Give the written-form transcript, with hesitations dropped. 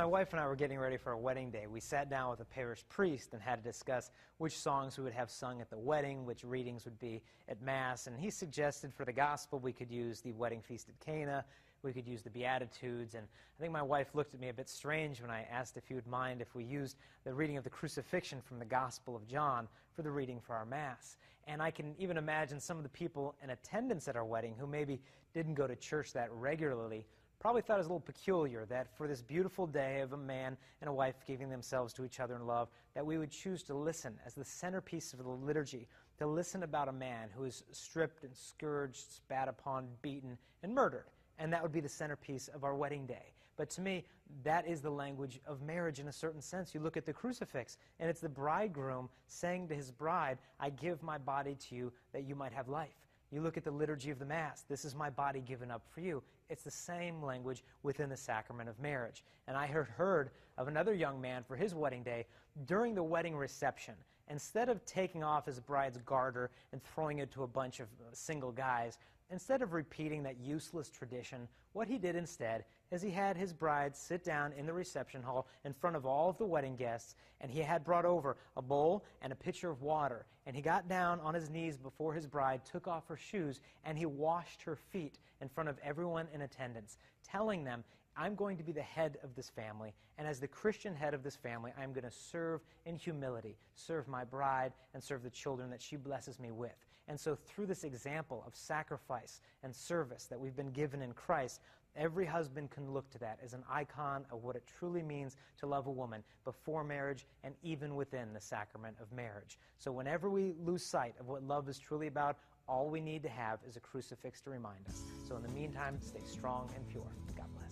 my wife and I were getting ready for our wedding day, we sat down with a parish priest and had to discuss which songs we would have sung at the wedding, which readings would be at Mass, and he suggested for the gospel we could use the wedding feast at Cana, we could use the Beatitudes, and I think my wife looked at me a bit strange when I asked if he would mind if we used the reading of the crucifixion from the Gospel of John for the reading for our Mass. And I can even imagine some of the people in attendance at our wedding who maybe didn't go to church that regularly probably thought it was a little peculiar that for this beautiful day of a man and a wife giving themselves to each other in love, that we would choose to listen as the centerpiece of the liturgy, to listen about a man who is stripped and scourged, spat upon, beaten, and murdered. And that would be the centerpiece of our wedding day. But to me, that is the language of marriage in a certain sense. You look at the crucifix, and it's the bridegroom saying to his bride, I give my body to you that you might have life. You look at the liturgy of the Mass, this is my body given up for you. It's the same language within the sacrament of marriage. And I heard of another young man for his wedding day, during the wedding reception, instead of taking off his bride's garter and throwing it to a bunch of single guys, instead of repeating that useless tradition, what he did instead is he had his bride sit down in the reception hall in front of all of the wedding guests, and he had brought over a bowl and a pitcher of water. And he got down on his knees before his bride, took off her shoes, and he washed her feet in front of everyone in attendance, telling them, I'm going to be the head of this family, and as the Christian head of this family, I'm going to serve in humility, serve my bride, and serve the children that she blesses me with. And so through this example of sacrifice and service that we've been given in Christ, every husband can look to that as an icon of what it truly means to love a woman before marriage and even within the sacrament of marriage. So whenever we lose sight of what love is truly about, all we need to have is a crucifix to remind us. So in the meantime, stay strong and pure. God bless.